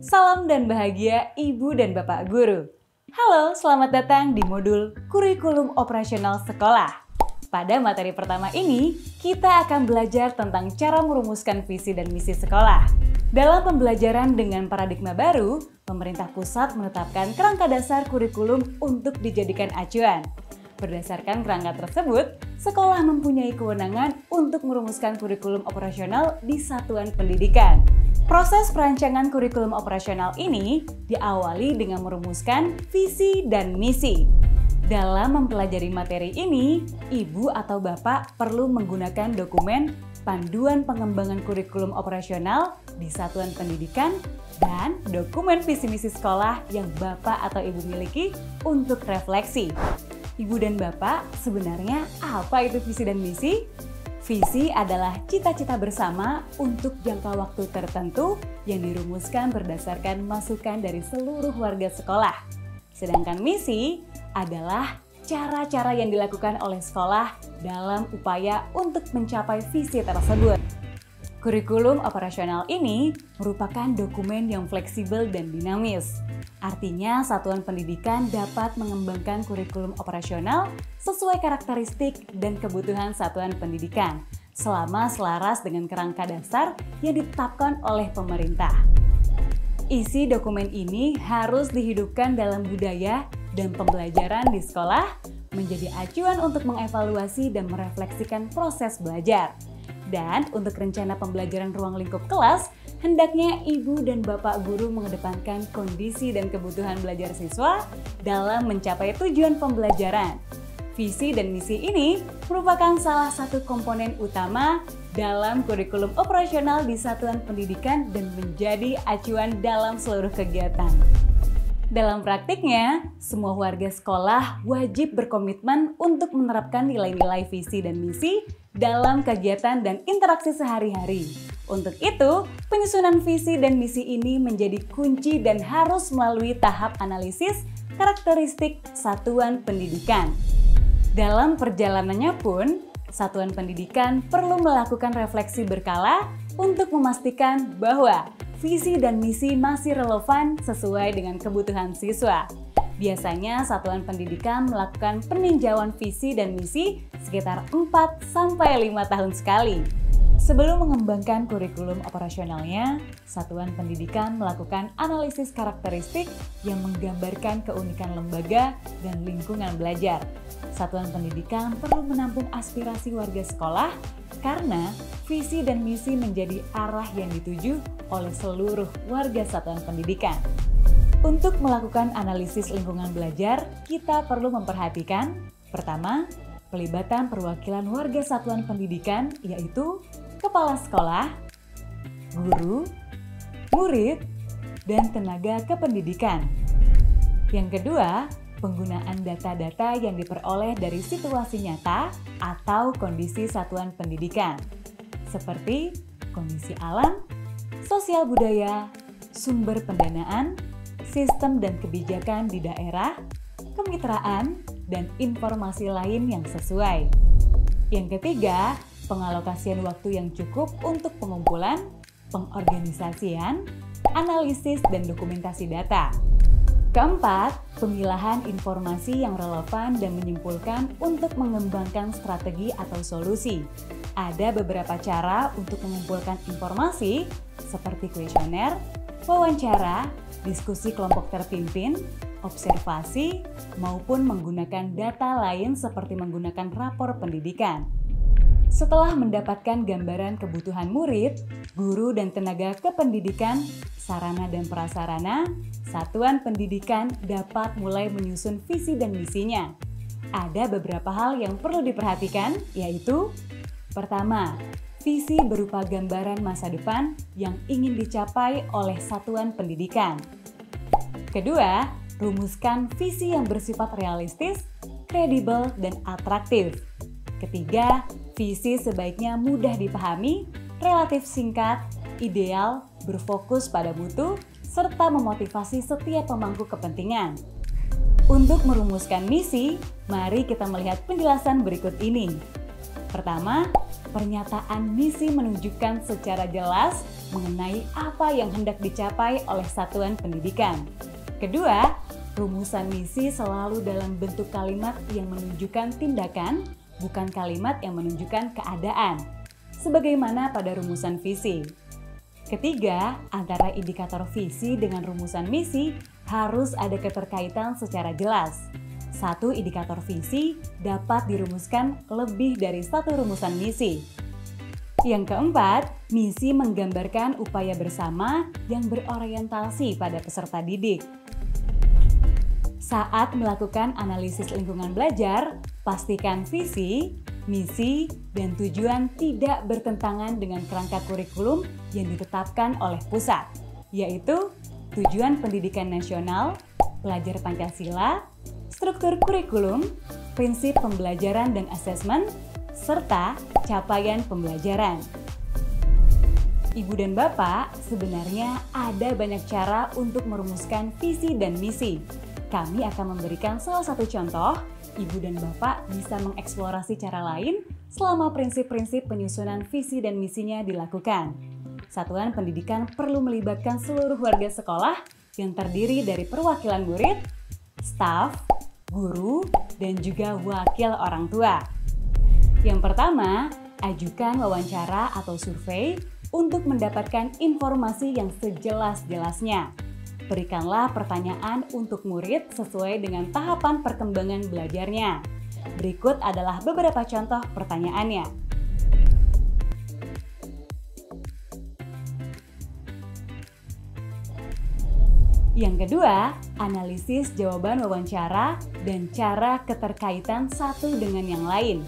Salam dan bahagia Ibu dan Bapak Guru. Halo, selamat datang di modul Kurikulum Operasional Sekolah. Pada materi pertama ini, kita akan belajar tentang cara merumuskan visi dan misi sekolah. Dalam pembelajaran dengan paradigma baru, pemerintah pusat menetapkan kerangka dasar kurikulum untuk dijadikan acuan. Berdasarkan kerangka tersebut, sekolah mempunyai kewenangan untuk merumuskan kurikulum operasional di satuan pendidikan. Proses perancangan kurikulum operasional ini diawali dengan merumuskan visi dan misi. Dalam mempelajari materi ini, Ibu atau Bapak perlu menggunakan dokumen Panduan Pengembangan Kurikulum Operasional di Satuan Pendidikan dan dokumen visi misi sekolah yang Bapak atau Ibu miliki untuk refleksi. Ibu dan Bapak, sebenarnya apa itu visi dan misi? Visi adalah cita-cita bersama untuk jangka waktu tertentu yang dirumuskan berdasarkan masukan dari seluruh warga sekolah. Sedangkan misi adalah cara-cara yang dilakukan oleh sekolah dalam upaya untuk mencapai visi tersebut. Kurikulum operasional ini merupakan dokumen yang fleksibel dan dinamis. Artinya, satuan pendidikan dapat mengembangkan kurikulum operasional sesuai karakteristik dan kebutuhan satuan pendidikan, selama selaras dengan kerangka dasar yang ditetapkan oleh pemerintah. Isi dokumen ini harus dihidupkan dalam budaya dan pembelajaran di sekolah, menjadi acuan untuk mengevaluasi dan merefleksikan proses belajar. Dan untuk rencana pembelajaran ruang lingkup kelas, hendaknya Ibu dan Bapak Guru mengedepankan kondisi dan kebutuhan belajar siswa dalam mencapai tujuan pembelajaran. Visi dan misi ini merupakan salah satu komponen utama dalam kurikulum operasional di satuan pendidikan dan menjadi acuan dalam seluruh kegiatan. Dalam praktiknya, semua warga sekolah wajib berkomitmen untuk menerapkan nilai-nilai visi dan misi dalam kegiatan dan interaksi sehari-hari. Untuk itu, penyusunan visi dan misi ini menjadi kunci dan harus melalui tahap analisis karakteristik satuan pendidikan. Dalam perjalanannya pun, satuan pendidikan perlu melakukan refleksi berkala untuk memastikan bahwa visi dan misi masih relevan sesuai dengan kebutuhan siswa. Biasanya satuan pendidikan melakukan peninjauan visi dan misi sekitar 4-5 tahun sekali. Sebelum mengembangkan kurikulum operasionalnya, satuan pendidikan melakukan analisis karakteristik yang menggambarkan keunikan lembaga dan lingkungan belajar. Satuan pendidikan perlu menampung aspirasi warga sekolah karena visi dan misi menjadi arah yang dituju oleh seluruh warga satuan pendidikan. Untuk melakukan analisis lingkungan belajar, kita perlu memperhatikan, pertama, pelibatan perwakilan warga satuan pendidikan, yaitu kepala sekolah, guru, murid, dan tenaga kependidikan. Yang kedua, penggunaan data-data yang diperoleh dari situasi nyata atau kondisi satuan pendidikan, seperti kondisi alam, sosial budaya, sumber pendanaan, sistem dan kebijakan di daerah, kemitraan, dan informasi lain yang sesuai. Yang ketiga, pengalokasian waktu yang cukup untuk pengumpulan, pengorganisasian, analisis, dan dokumentasi data. Keempat, pemilahan informasi yang relevan dan menyimpulkan untuk mengembangkan strategi atau solusi. Ada beberapa cara untuk mengumpulkan informasi seperti kuesioner, wawancara, diskusi kelompok terpimpin, observasi, maupun menggunakan data lain seperti menggunakan rapor pendidikan. Setelah mendapatkan gambaran kebutuhan murid, guru dan tenaga kependidikan, sarana dan prasarana, satuan pendidikan dapat mulai menyusun visi dan misinya. Ada beberapa hal yang perlu diperhatikan, yaitu pertama, visi berupa gambaran masa depan yang ingin dicapai oleh satuan pendidikan. Kedua, rumuskan visi yang bersifat realistis, kredibel, dan atraktif. Ketiga, visi sebaiknya mudah dipahami, relatif singkat, ideal, berfokus pada mutu, serta memotivasi setiap pemangku kepentingan. Untuk merumuskan misi, mari kita melihat penjelasan berikut ini. Pertama, pernyataan misi menunjukkan secara jelas mengenai apa yang hendak dicapai oleh satuan pendidikan. Kedua, rumusan misi selalu dalam bentuk kalimat yang menunjukkan tindakan, bukan kalimat yang menunjukkan keadaan, sebagaimana pada rumusan visi. Ketiga, antara indikator visi dengan rumusan misi harus ada keterkaitan secara jelas. Satu indikator visi dapat dirumuskan lebih dari satu rumusan misi. Yang keempat, misi menggambarkan upaya bersama yang berorientasi pada peserta didik. Saat melakukan analisis lingkungan belajar, pastikan visi, misi, dan tujuan tidak bertentangan dengan kerangka kurikulum yang ditetapkan oleh pusat, yaitu tujuan pendidikan nasional, pelajar Pancasila, struktur kurikulum, prinsip pembelajaran dan asesmen, serta capaian pembelajaran. Ibu dan Bapak, sebenarnya ada banyak cara untuk merumuskan visi dan misi. Kami akan memberikan salah satu contoh. Ibu dan Bapak bisa mengeksplorasi cara lain selama prinsip-prinsip penyusunan visi dan misinya dilakukan. Satuan pendidikan perlu melibatkan seluruh warga sekolah yang terdiri dari perwakilan murid, staf, guru, dan juga wakil orang tua. Yang pertama, ajukan wawancara atau survei untuk mendapatkan informasi yang sejelas-jelasnya. Berikanlah pertanyaan untuk murid sesuai dengan tahapan perkembangan belajarnya. Berikut adalah beberapa contoh pertanyaannya. Yang kedua, analisis jawaban wawancara dan cara keterkaitan satu dengan yang lain.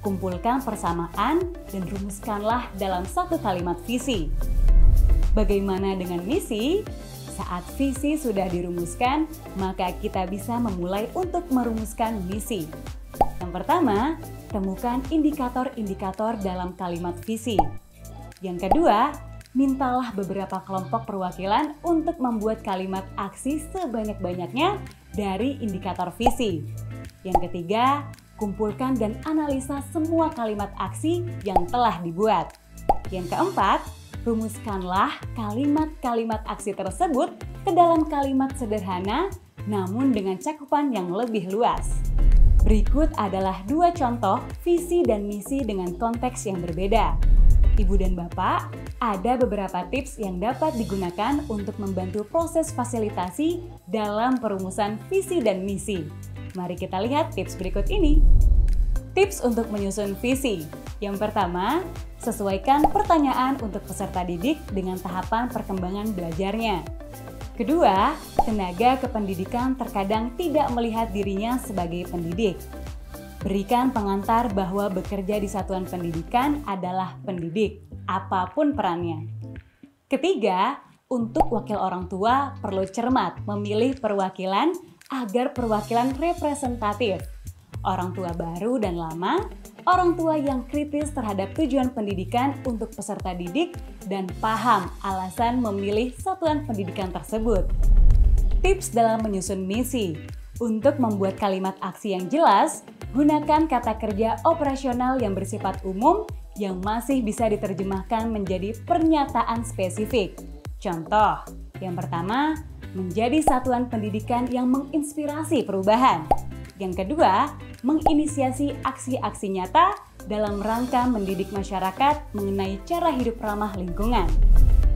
Kumpulkan persamaan dan rumuskanlah dalam satu kalimat visi. Bagaimana dengan misi? Saat visi sudah dirumuskan, maka kita bisa memulai untuk merumuskan misi. Yang pertama, temukan indikator-indikator dalam kalimat visi. Yang kedua, mintalah beberapa kelompok perwakilan untuk membuat kalimat aksi sebanyak-banyaknya dari indikator visi. Yang ketiga, kumpulkan dan analisa semua kalimat aksi yang telah dibuat. Yang keempat, rumuskanlah kalimat-kalimat aksi tersebut ke dalam kalimat sederhana namun dengan cakupan yang lebih luas. Berikut adalah dua contoh visi dan misi dengan konteks yang berbeda. Ibu dan Bapak, ada beberapa tips yang dapat digunakan untuk membantu proses fasilitasi dalam perumusan visi dan misi. Mari kita lihat tips berikut ini. Tips untuk menyusun visi. Yang pertama, sesuaikan pertanyaan untuk peserta didik dengan tahapan perkembangan belajarnya. Kedua, tenaga kependidikan terkadang tidak melihat dirinya sebagai pendidik. Berikan pengantar bahwa bekerja di satuan pendidikan adalah pendidik, apapun perannya. Ketiga, untuk wakil orang tua perlu cermat memilih perwakilan agar perwakilan representatif. Orang tua baru dan lama, orang tua yang kritis terhadap tujuan pendidikan untuk peserta didik dan paham alasan memilih satuan pendidikan tersebut. Tips dalam menyusun misi. Untuk membuat kalimat aksi yang jelas, gunakan kata kerja operasional yang bersifat umum yang masih bisa diterjemahkan menjadi pernyataan spesifik. Contoh, yang pertama, menjadi satuan pendidikan yang menginspirasi perubahan. Yang kedua, menginisiasi aksi-aksi nyata dalam rangka mendidik masyarakat mengenai cara hidup ramah lingkungan.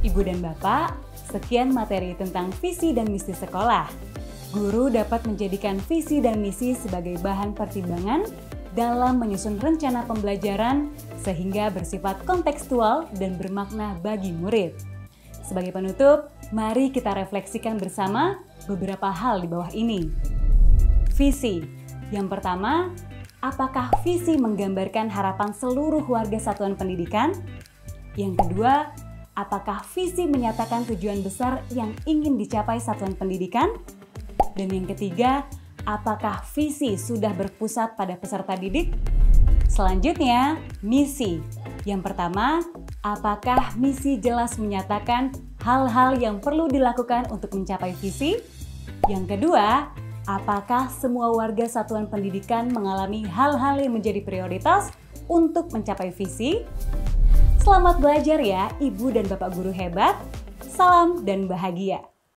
Ibu dan Bapak, sekian materi tentang visi dan misi sekolah. Guru dapat menjadikan visi dan misi sebagai bahan pertimbangan dalam menyusun rencana pembelajaran sehingga bersifat kontekstual dan bermakna bagi murid. Sebagai penutup, mari kita refleksikan bersama beberapa hal di bawah ini. Visi. Yang pertama, apakah visi menggambarkan harapan seluruh warga satuan pendidikan? Yang kedua, apakah visi menyatakan tujuan besar yang ingin dicapai satuan pendidikan? Dan yang ketiga, apakah visi sudah berpusat pada peserta didik? Selanjutnya, misi. Yang pertama, apakah misi jelas menyatakan hal-hal yang perlu dilakukan untuk mencapai visi? Yang kedua, apakah semua warga satuan pendidikan mengalami hal-hal yang menjadi prioritas untuk mencapai visi? Selamat belajar ya Ibu dan Bapak guru hebat. Salam dan bahagia.